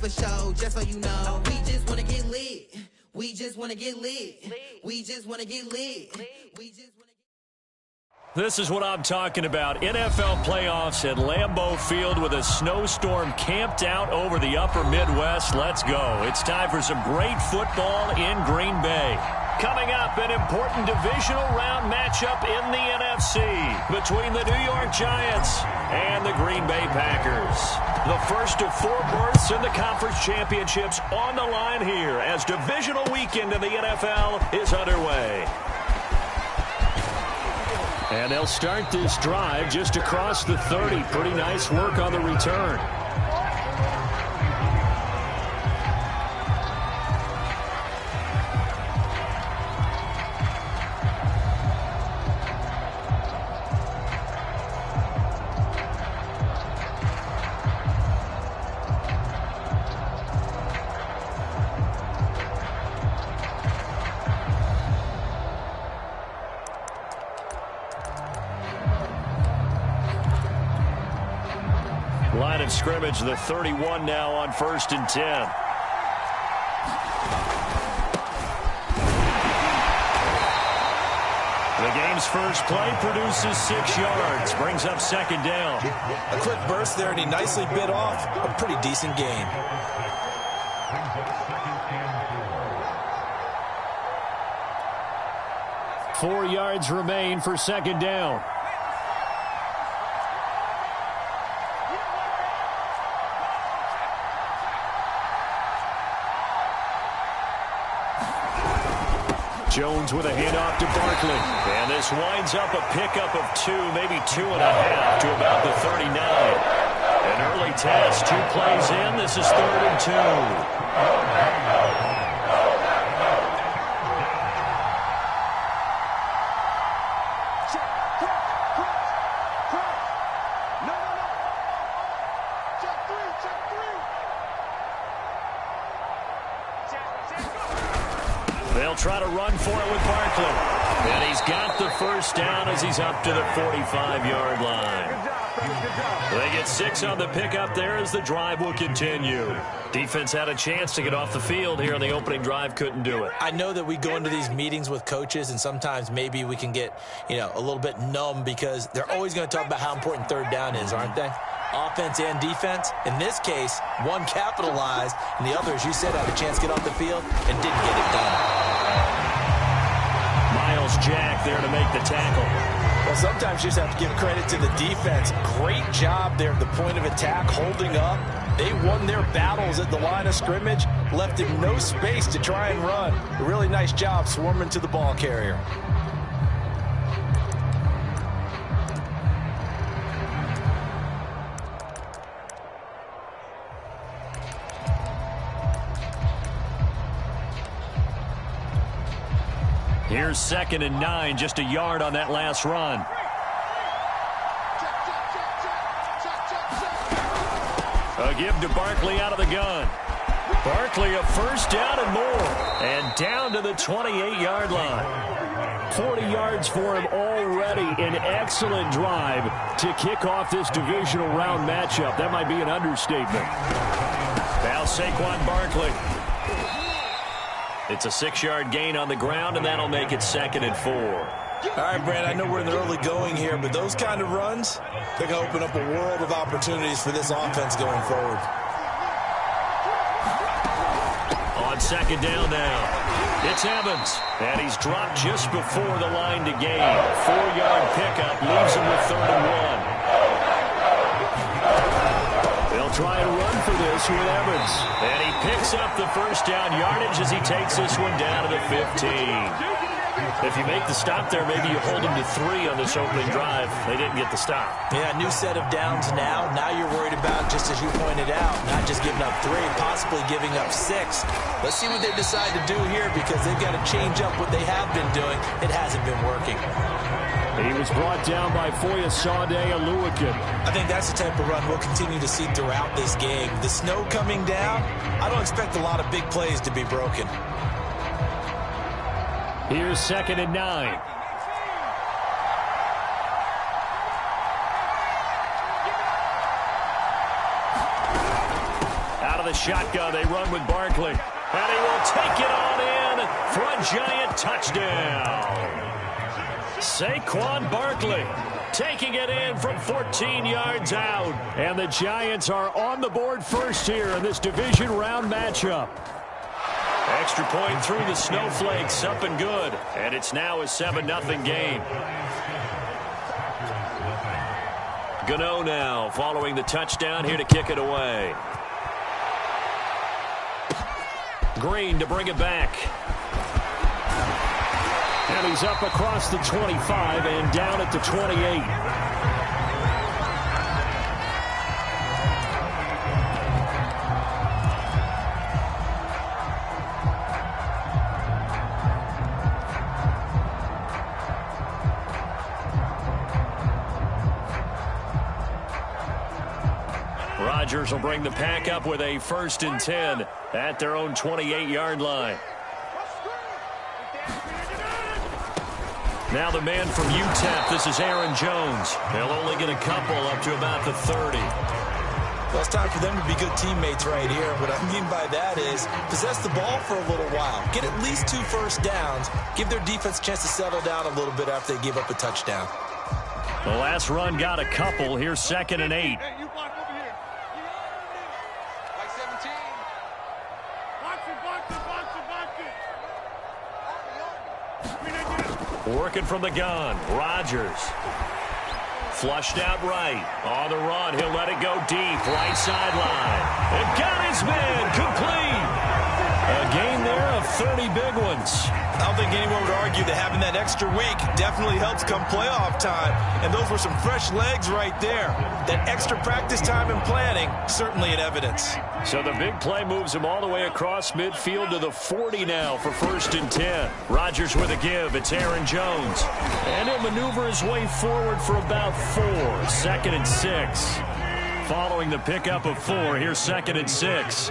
for show, just so you know. We just wanna get lit. We just wanna get lit. We just wanna get lit. We just wanna. This is what I'm talking about. NFL playoffs at Lambeau Field with a snowstorm camped out over the upper Midwest. Let's go. It's time for some great football in Green Bay. Coming up, an important divisional round matchup in the NFC between the New York Giants and the Green Bay Packers. The first of 4 berths in the conference championships on the line here as divisional weekend in the NFL is underway. And they'll start this drive just across the 30. Pretty nice work on the return. Line of scrimmage, the 31 now on 1st and 10. The game's first play produces 6 yards, brings up 2nd down. A quick burst there, and he nicely bit off a pretty decent gain. Four yards remain for 2nd down. Jones with a handoff to Barkley. And this winds up a pickup of 2, maybe 2.5 to about the 39. An early test, 2 plays in. This is 3rd and 2. They'll try to run for it with Barkley. And he's got the first down as he's up to the 45-yard line. They get 6 on the pickup there as the drive will continue. Defense had a chance to get off the field here on the opening drive, couldn't do it. I know that we go into these meetings with coaches, and sometimes maybe we can get, a little bit numb because they're always going to talk about how important 3rd down is, aren't they? Offense and defense. In this case, one capitalized, and the other, as you said, had a chance to get off the field and didn't get it done. Miles Jack there to make the tackle. Well, sometimes you just have to give credit to the defense. Great job there at the point of attack, holding up. They won their battles at the line of scrimmage, left him no space to try and run. A really nice job swarming to the ball carrier. Here's 2nd and 9, just a yard on that last run. A give to Barkley out of the gun. Barkley a first down and more. And down to the 28-yard line. 40 yards for him already. An excellent drive to kick off this divisional round matchup. That might be an understatement. Now Saquon Barkley. It's a 6-yard gain on the ground, and that'll make it 2nd and 4. All right, Brad, I know we're in the early going here, but those kind of runs, they're going to open up a world of opportunities for this offense going forward. On 2nd down now, it's Evans, and he's dropped just before the line to gain. 4-yard pickup leaves him with 3rd and 1. They'll try and run for this with Evans. And he picks up the first down yardage as he takes this one down to the 15. If you make the stop there, maybe you hold them to 3 on this opening drive. They didn't get the stop. Yeah, new set of downs now. Now you're worried about, just as you pointed out, not just giving up 3, possibly giving up 6. Let's see what they decide to do here because they've got to change up what they have been doing. It hasn't been working. He was brought down by Foyesade Aluakin. I think that's the type of run we'll continue to see throughout this game. The snow coming down, I don't expect a lot of big plays to be broken. Here's 2nd and 9. Out Out of the shotgun, they run with Barkley. And he will take it on in for a giant touchdown. Saquon Barkley taking it in from 14 yards out. And the Giants are on the board first here in this division round matchup. Extra point through the Snowflakes, up and good. And it's now a 7-0 game. Gano now following the touchdown, here to kick it away. Green to bring it back. And he's up across the 25 and down at the 28. Rodgers will bring the pack up with a 1st and 10 at their own 28-yard line. Now the man from UTEP, this is Aaron Jones. They'll only get a couple up to about the 30. Well, it's time for them to be good teammates right here. What I mean by that is possess the ball for a little while. Get at least 2 first downs. Give their defense a chance to settle down a little bit after they give up a touchdown. The last run got a couple. Here's 2nd and 8. Hey, you block over here. Like 17. Box it. Working from the gun. Rodgers. Flushed out right. On the run. He'll let it go deep. Right sideline. And got his man. Complete. A gain there of 30 big ones. I don't think anyone would argue that having that extra week definitely helps come playoff time. And those were some fresh legs right there. That extra practice time and planning, certainly in evidence. So the big play moves him all the way across midfield to the 40 now for 1st and 10. Rodgers with a give. It's Aaron Jones. And he'll maneuver his way forward for about 4. 2nd and 6. Following the pickup of 4, here's 2nd and 6.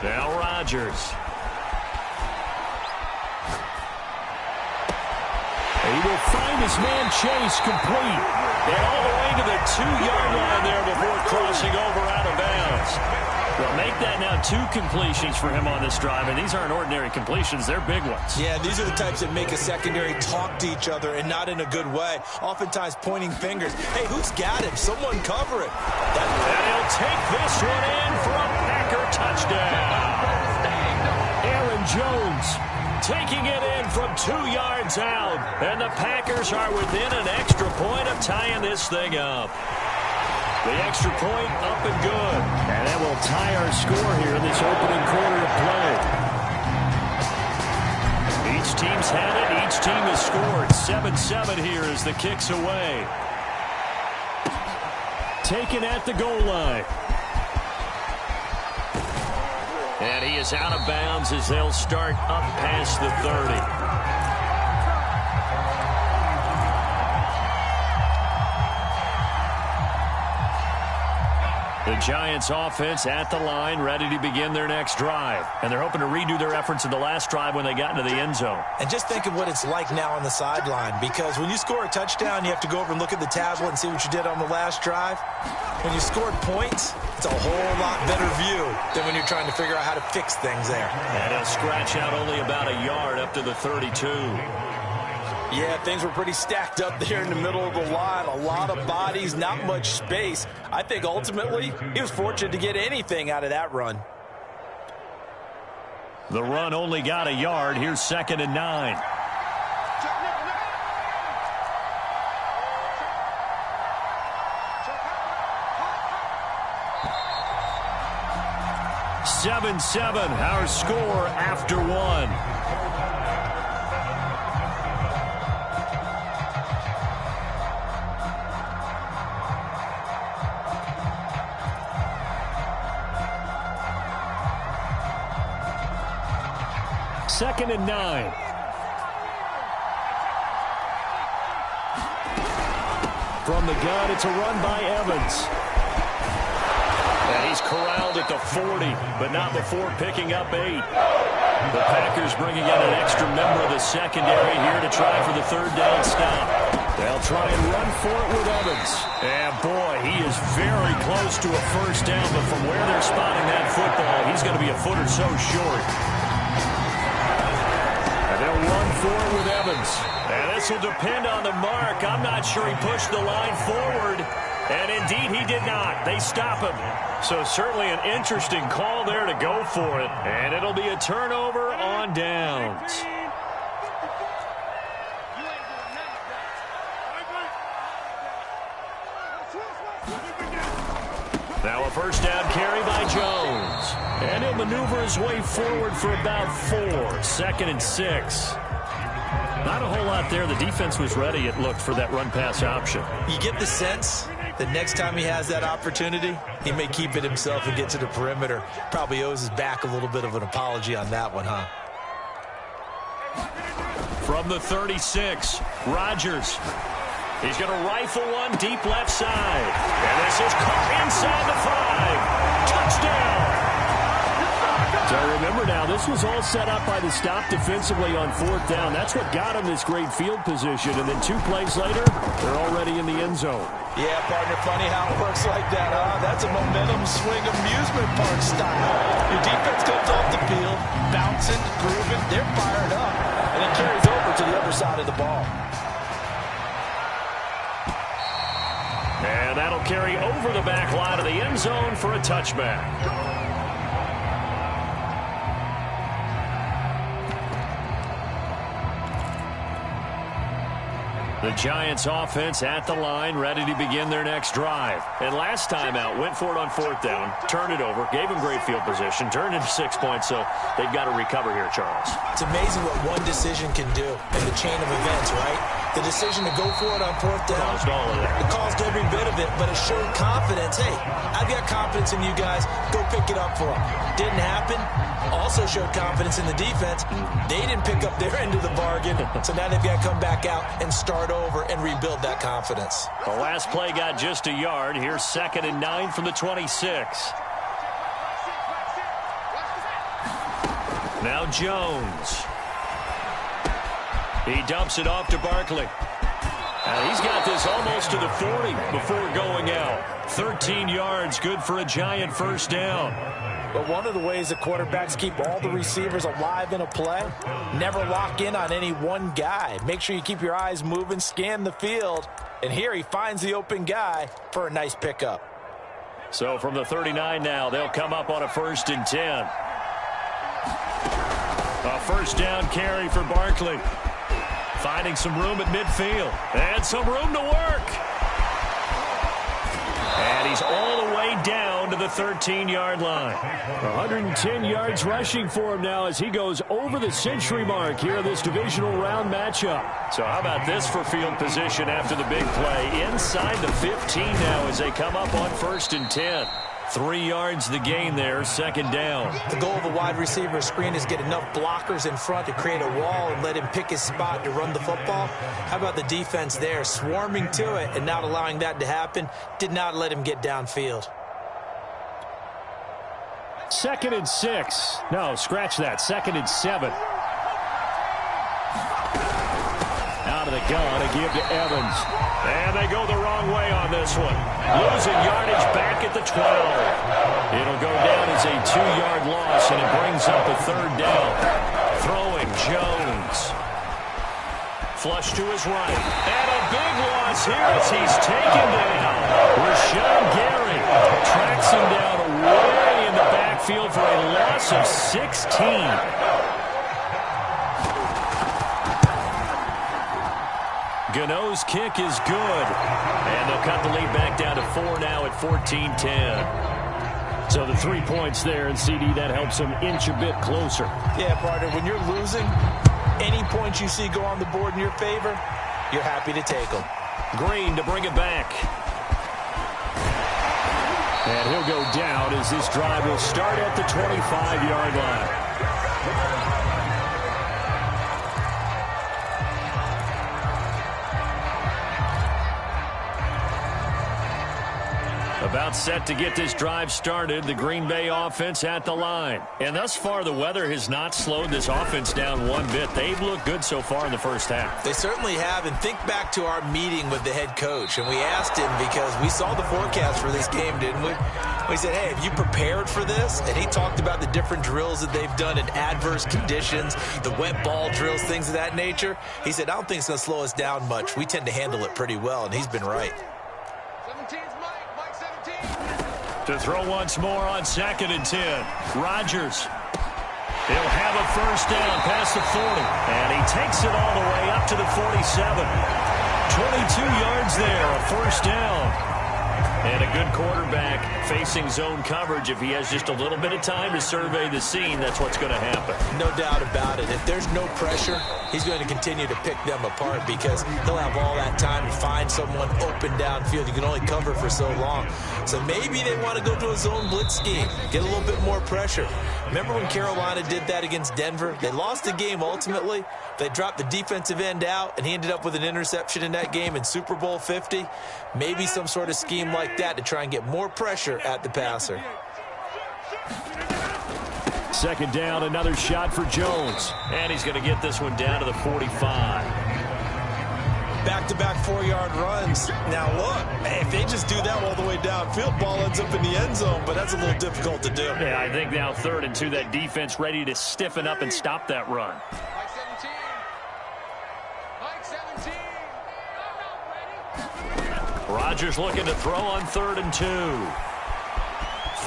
Now Rodgers. He will find his man Chase complete. And all the way to the 2-yard line there before crossing over out of bounds. Well, make that now 2 completions for him on this drive. And these aren't ordinary completions. They're big ones. Yeah, these are the types that make a secondary talk to each other and not in a good way. Oftentimes pointing fingers. Hey, who's got him? Someone cover it. And he'll take this one in for a Packer touchdown. Aaron Jones taking it in from 2 yards out. And the Packers are within an extra point of tying this thing up. The extra point up and good. And that will tie our score here in this opening quarter of play. Each team's had it. Each team has scored. 7-7 here as the kick's away. Taken at the goal line. And he is out of bounds as they'll start up past the 30. The Giants offense at the line, ready to begin their next drive. And they're hoping to redo their efforts in the last drive when they got into the end zone. And just think of what it's like now on the sideline, because when you score a touchdown, you have to go over and look at the tablet and see what you did on the last drive. When you scored points, it's a whole lot better view than when you're trying to figure out how to fix things there. And he'll scratch out only about a yard up to the 32. Yeah, things were pretty stacked up there in the middle of the line. A lot of bodies, not much space. I think ultimately he was fortunate to get anything out of that run. The run only got a yard. Here's 2nd and 9. (7-7) our score after 1. Second and 9. From the gun, it's a run by Evans. And he's corralled at the 40, but not before picking up 8. The Packers bringing in an extra member of the secondary here to try for the 3rd down stop. They'll try and run for it with Evans. And boy, he is very close to a first down, but from where they're spotting that football, he's going to be a foot or so short. And they'll run for it with Evans. And this will depend on the mark. I'm not sure he pushed the line forward. And indeed, he did not. They stop him. So certainly an interesting call there to go for it. And it'll be a turnover on downs. Now a first down carry by Jones. And he'll maneuver his way forward for about 4. 2nd and 6. Not a whole lot there. The defense was ready, it looked, for that run-pass option. You get the sense that next time he has that opportunity, he may keep it himself and get to the perimeter. Probably owes his back a little bit of an apology on that one, huh? From the 36, Rodgers. He's going to rifle one deep left side. And this is caught inside the 5. Touchdown! So remember now, this was all set up by the stop defensively on 4th down. That's what got him this great field position. And then 2 plays later, they're already in the end zone. Yeah, partner, funny how it works like that, huh? That's a momentum swing amusement park style. Your defense comes off the field, bouncing, grooving, they're fired up. And it carries over to the other side of the ball. And that'll carry over the back line of the end zone for a touchback. The Giants offense at the line, ready to begin their next drive. And last time out, went for it on 4th down, turned it over, gave them great field position, turned into 6 points, so they've got to recover here, Charles. It's amazing what one decision can do in the chain of events, right? The decision to go for it on 4th down. Caused all of that. It caused every bit of it, but it showed confidence. Hey, I've got confidence in you guys. Go pick it up for them. Didn't happen. Also showed confidence in the defense. They didn't pick up their end of the bargain, so now they've got to come back out and start over and rebuild that confidence. The last play got just a yard. Here's 2nd and 9 from the 26. Now Jones. He dumps it off to Barkley. And he's got this almost to the 40 before going out. 13 yards, good for a Giant first down. But one of the ways that quarterbacks keep all the receivers alive in a play, never lock in on any one guy. Make sure you keep your eyes moving, scan the field. And here he finds the open guy for a nice pickup. So from the 39 now, they'll come up on a 1st and 10. A first down carry for Barkley. Finding some room at midfield. And some room to work. And he's all the way down to the 13-yard line. 110 yards rushing for him now as he goes over the century mark here in this divisional round matchup. So how about this for field position after the big play? Inside the 15 now as they come up on 1st and 10. 3 yards the gain there, 2nd down. The goal of a wide receiver screen is get enough blockers in front to create a wall and let him pick his spot to run the football. How about the defense there, swarming to it and not allowing that to happen? Did not let him get downfield. 2nd and 6. No, scratch that. 2nd and 7. Out of the gun, a give to Evans. And they go the wrong way on this one. Losing yardage back at the 12. It'll go down as a 2-yard loss, and it brings up a 3rd down. Throwing Jones. Flush to his right. And a big loss here as he's taken down. Rashawn Gary tracks him down way in the backfield for a loss of 16. Gano's kick is good. And they'll cut the lead back down to 4 now at 14-10. So the 3 points there, and CD, that helps them inch a bit closer. Yeah, partner, when you're losing, any points you see go on the board in your favor, you're happy to take them. Green to bring it back. And he'll go down as this drive will start at the 25-yard line. About set to get this drive started, the Green Bay offense at the line. And thus far, the weather has not slowed this offense down one bit. They've looked good so far in the first half. They certainly have, and think back to our meeting with the head coach, and we asked him because we saw the forecast for this game, didn't we? We said, hey, have you prepared for this? And he talked about the different drills that they've done in adverse conditions, the wet ball drills, things of that nature. He said, I don't think it's going to slow us down much. We tend to handle it pretty well, and he's been right. 17's Mike 17. To throw once more on 2nd and 10. Rodgers. He'll have a first down past the 40. And he takes it all the way up to the 47. 22 yards there, a first down. And a good quarterback facing zone coverage. If he has just a little bit of time to survey the scene, that's what's going to happen. No doubt about it. If there's no pressure, he's going to continue to pick them apart because he'll have all that time to find someone open downfield. You can only cover for so long. So maybe they want to go to a zone blitz scheme, get a little bit more pressure. Remember when Carolina did that against Denver? They lost the game ultimately. They dropped the defensive end out, and he ended up with an interception in that game in Super Bowl 50. Maybe some sort of scheme like that to try and get more pressure at the passer. 2nd down, another shot for Jones. And he's going to get this one down to the 45. Back-to-back 4-yard runs. Now look, if they just do that all the way downfield, ball ends up in the end zone, but that's a little difficult to do. Yeah, I think now 3rd and 2, that defense ready to stiffen up and stop that run. Mike 17. Mike 17. Rodgers looking to throw on 3rd and 2.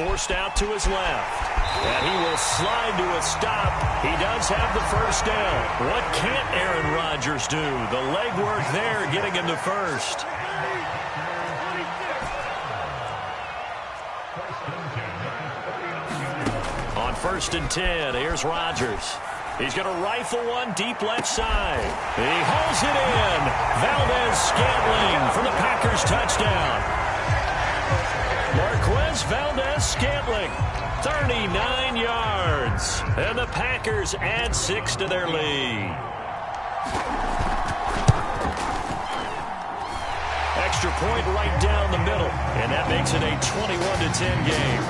Forced out to his left. And he will slide to a stop. He does have the first down. What can't Aaron Rodgers do? The legwork there getting him to first. On 1st and 10, here's Rodgers. He's going to rifle one deep left side. He hauls it in. Valdez-Scantling for the Packers touchdown. Marquez Valdez-Scantling, 39 yards. And the Packers add 6 to their lead. Extra point right down the middle. And that makes it a 21-10 game.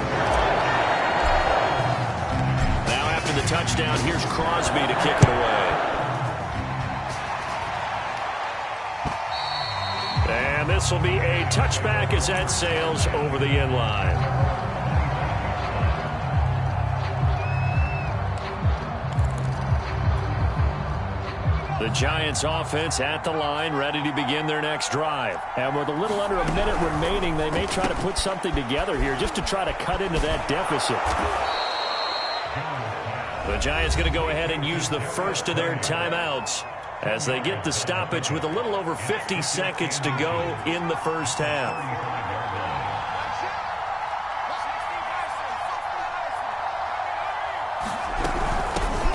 Now after the touchdown, here's Crosby to kick it away. And this will be a touchback as that sails over the end line. The Giants offense at the line, ready to begin their next drive. And with a little under a minute remaining, they may try to put something together here just to try to cut into that deficit. The Giants going to go ahead and use the first of their timeouts as they get the stoppage with a little over 50 seconds to go in the first half.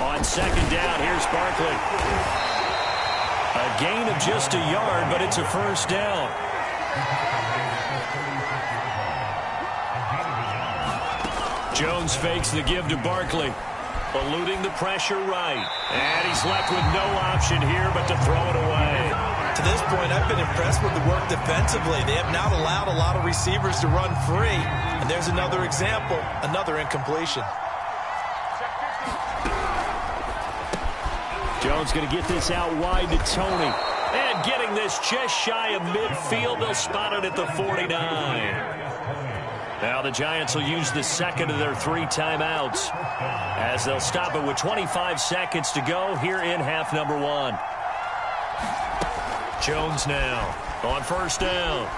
On 2nd down, here's Barkley. A gain of just a yard, but it's a first down. Jones fakes the give to Barkley. Eluding the pressure right. And he's left with no option here but to throw it away. To this point, I've been impressed with the work defensively. They have not allowed a lot of receivers to run free. And there's another example, another incompletion. Jones going to get this out wide to Tony. And getting this just shy of midfield. They'll spot it at the 49. Now the Giants will use the second of their 3 timeouts as they'll stop it with 25 seconds to go here in half number 1. Jones now on 1st down.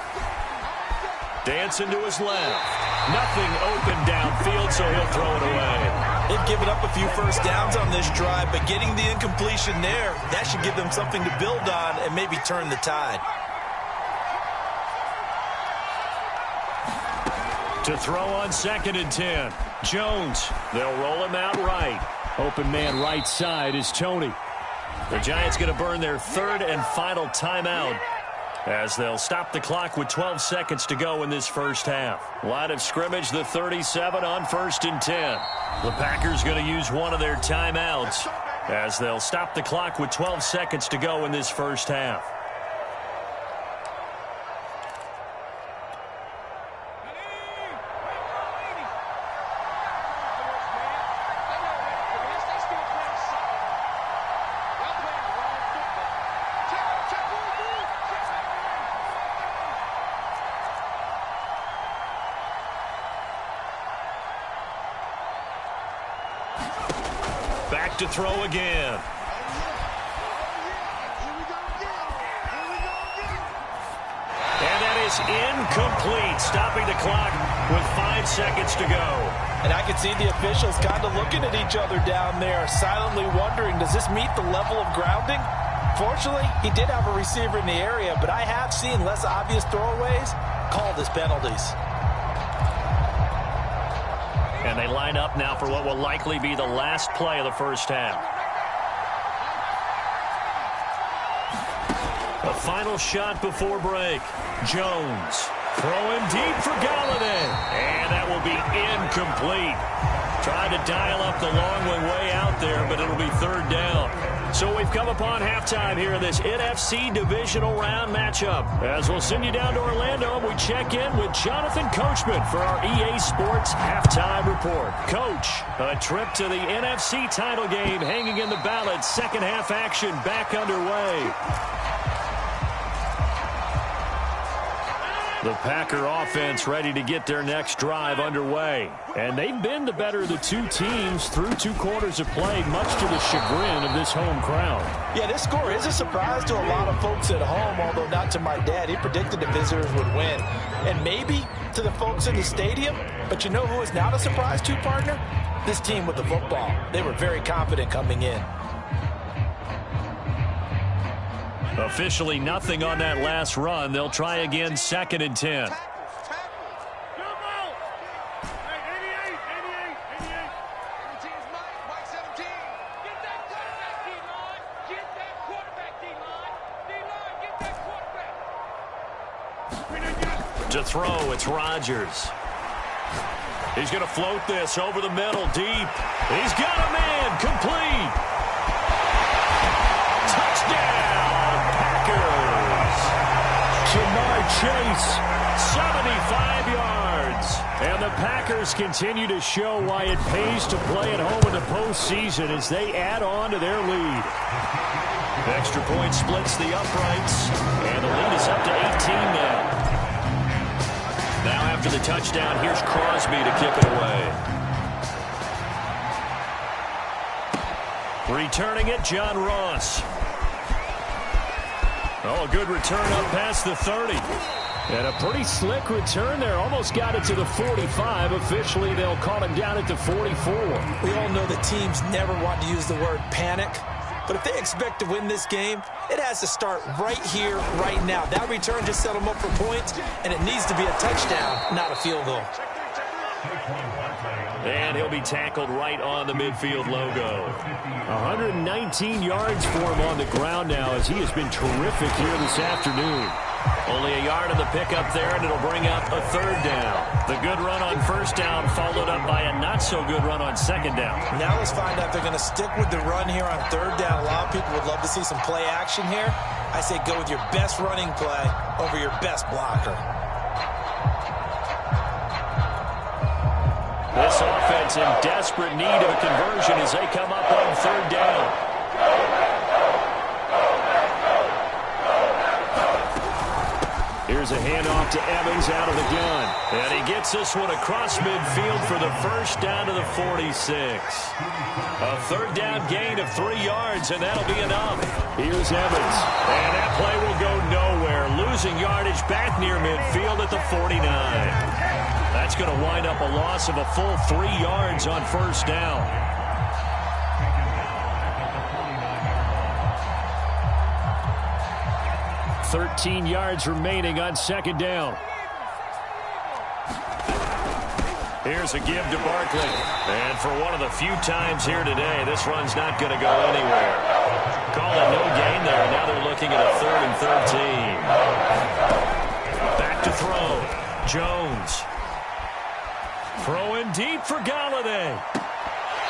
Dancing to his left. Nothing open downfield, so he'll throw it away. They've given up a few first downs on this drive, but getting the incompletion there, that should give them something to build on and maybe turn the tide. To throw on 2nd and 10. Jones. They'll roll him out right. Open man right side is Tony. The Giants going to burn their 3rd and final timeout as they'll stop the clock with 12 seconds to go in this first half. Line of scrimmage, the 37 on 1st and 10. The Packers going to use one of their timeouts as they'll stop the clock with 12 seconds to go in this first half. Back to throw again. And that is incomplete, stopping the clock with 5 seconds to go. And I can see the officials kind of looking at each other down there, silently wondering, does this meet the level of grounding? Fortunately, he did have a receiver in the area, but I have seen less obvious throwaways called as penalties. And they line up now for what will likely be the last play of the first half. The final shot before break. Jones throwing deep for Galladay. And that will be incomplete. Trying to dial up the long one way out there, but it'll be third down. So we've come upon halftime here in this NFC Divisional Round matchup. As we'll send you down to Orlando, we check in with Jonathan Coachman for our EA Sports Halftime Report. Coach, a trip to the NFC title game hanging in the balance. Second half action back underway. The Packer offense ready to get their next drive underway. And they've been the better of the two teams through 2 quarters of play, much to the chagrin of this home crowd. Yeah, this score is a surprise to a lot of folks at home, although not to my dad. He predicted the visitors would win. And maybe to the folks in the stadium. But you know who is not a surprise to, partner? This team with the football. They were very confident coming in. Officially nothing on that last run. They'll try again, 2nd and 10. To throw, it's Rodgers. He's going to float this over the middle, deep. He's got a man, complete. Touchdown, Packers. Jamar Chase, 75 yards. And the Packers continue to show why it pays to play at home in the postseason as they add on to their lead. Extra point splits the uprights, and the lead is up to 18 now. Now after the touchdown, here's Crosby to kick it away. Returning it, John Ross. Oh, a good return up past the 30. And a pretty slick return there. Almost got it to the 45. Officially, they'll call him down at the 44. We all know that teams never want to use the word panic. But if they expect to win this game, it has to start right here, right now. That return just set them up for points, and it needs to be a touchdown, not a field goal. And he'll be tackled right on the midfield logo. 119 yards for him on the ground now as he has been terrific here this afternoon. Only a yard on the pickup there, and it'll bring up a third down. The good run on first down followed up by a not-so-good run on second down. Now let's find out if they're going to stick with the run here on third down. A lot of people would love to see some play action here. I say go with your best running play over your best blocker. This offense in desperate need of a conversion as they come up on third down. Here's a handoff to Evans out of the gun. And he gets this one across midfield for the first down to the 46. A third down gain of 3 yards, and that'll be enough. Here's Evans. And that play will go nowhere. Losing yardage back near midfield at the 49. That's going to wind up a loss of a full 3 yards on first down. 13 yards remaining on second down. Here's a give to Barkley. And for one of the few times here today, this run's not going to go anywhere. Call it no gain there. Now they're looking at a 3rd and 13. Back to throw. Jones. Throwing deep for Galladay.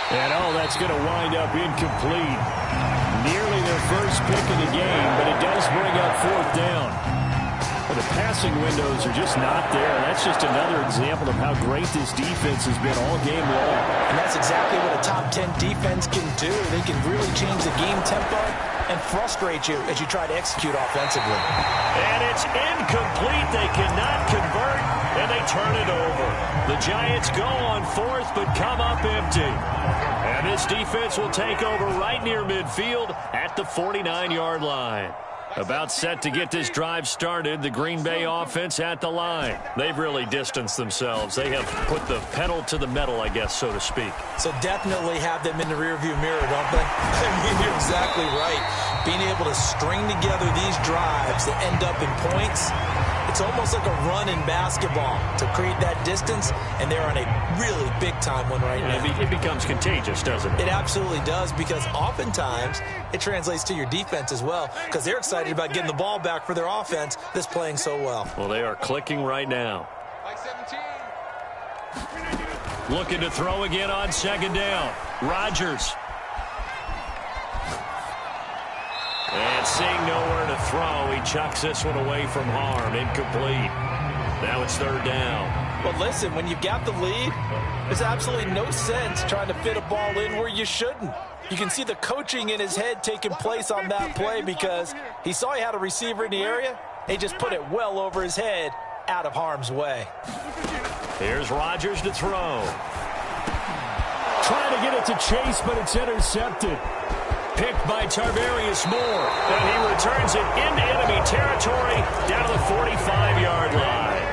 And that's going to wind up incomplete. Nearly their first pick of the game, but it does bring up fourth down. But the passing windows are just not there. That's just another example of how great this defense has been all game long. And that's exactly what a top 10 defense can do. They can really change the game tempo and frustrate you as you try to execute offensively. And it's incomplete. They cannot convert. And they turn it over. The Giants go on fourth, but come up empty. And this defense will take over right near midfield at the 49-yard line. About set to get this drive started, the Green Bay offense at the line. They've really distanced themselves. They have put the pedal to the metal, I guess, so to speak. So definitely have them in the rearview mirror, don't they? I mean, you're exactly right. Being able to string together these drives that end up in points, it's almost like a run in basketball to create that distance, and they're on a really big-time one right now. It becomes contagious, doesn't it? It absolutely does, because oftentimes it translates to your defense as well, because they're excited about getting the ball back for their offense that's playing so well. Well, they are clicking right now. Like 17. Looking to throw again on second down. Rodgers. And seeing nowhere to throw, he chucks this one away from harm. Incomplete. Now it's third down. Well, listen, when you've got the lead, there's absolutely no sense trying to fit a ball in where you shouldn't. You can see the coaching in his head taking place on that play because he saw he had a receiver in the area. He just put it well over his head, out of harm's way. Here's Rodgers to throw. Trying to get it to Chase, but it's intercepted. Picked by Tarvarius Moore. And he returns it into enemy territory down to the 45-yard line.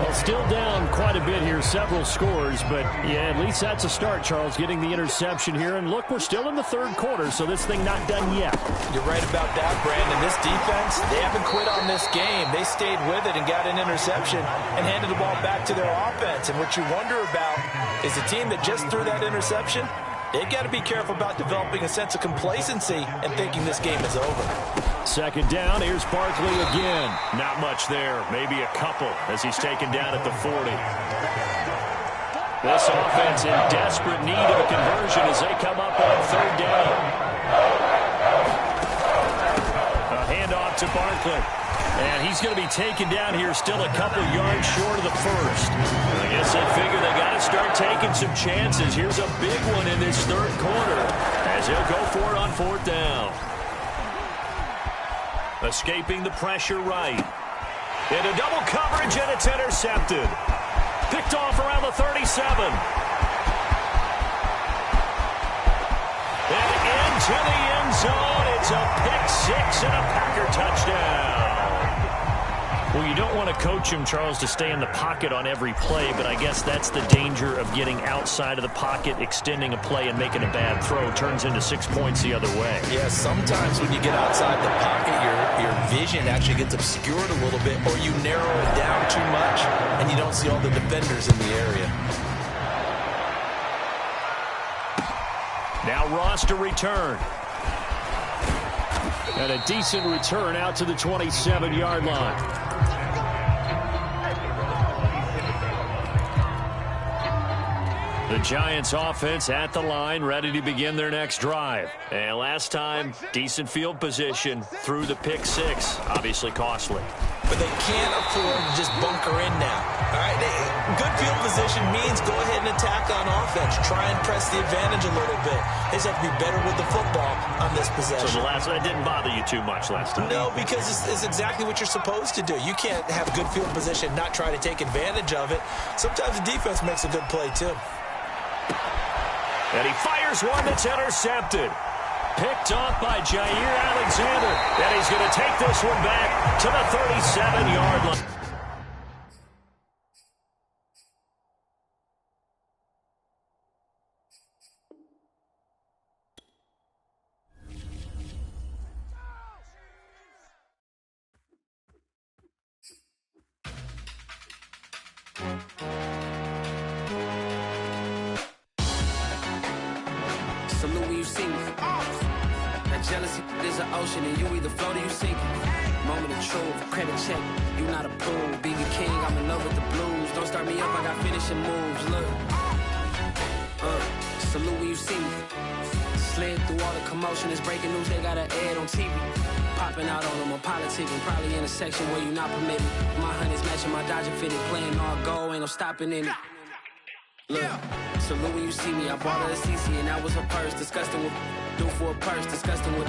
Well, still down quite a bit here, several scores, but yeah, at least that's a start, Charles, getting the interception here. And look, we're still in the third quarter, so this thing not done yet. You're right about that, Brandon. This defense, they haven't quit on this game. They stayed with it and got an interception and handed the ball back to their offense. And what you wonder about is the team that just threw that interception, they've got to be careful about developing a sense of complacency and thinking this game is over. Second down, here's Barkley again. Not much there, maybe a couple as he's taken down at the 40. This offense in desperate need of a conversion as they come up on third down. A handoff to Barkley. And he's going to be taken down here still a couple yards short of the first. I guess they figure they got to start taking some chances. Here's a big one in this third quarter as he'll go for it on fourth down. Escaping the pressure right. Into double coverage, and it's intercepted. Picked off around the 37. And into the end zone. It's a pick six and a Packer touchdown. Well, you don't want to coach him, Charles, to stay in the pocket on every play, but I guess that's the danger of getting outside of the pocket, extending a play, and making a bad throw. Turns into 6 points the other way. Yeah, sometimes when you get outside the pocket, your vision actually gets obscured a little bit, or you narrow it down too much, and you don't see all the defenders in the area. Now Ross to return. And a decent return out to the 27-yard line. The Giants offense at the line, ready to begin their next drive. And last time, decent field position through the pick six. Obviously costly. But they can't afford to just bunker in now. All right, good field position means go ahead and attack on offense. Try and press the advantage a little bit. They just have to be better with the football on this possession. So the last one didn't bother you too much last time? No, because it's exactly what you're supposed to do. You can't have good field position, not try to take advantage of it. Sometimes the defense makes a good play, too. And he fires one that's intercepted. Picked off by Jair Alexander. And he's going to take this one back to the 37-yard line. Salute when you see me. That jealousy is an ocean, and you either float or you sink it. Moment of truth, credit check, you not approved. Be the king, I'm in love with the blues. Don't start me up, I got finishing moves. Look, salute when you see me. Slid through all the commotion, it's breaking news, they got an ad on TV. Popping out on them, I'm politicking, probably in a section where you not permitted. My honey's matching my Dodger fitted, playing all goal, ain't no stopping in it. Look, salute when you see me. I bought her a CC and that was her purse. Disgusting with do for a purse. Disgusting with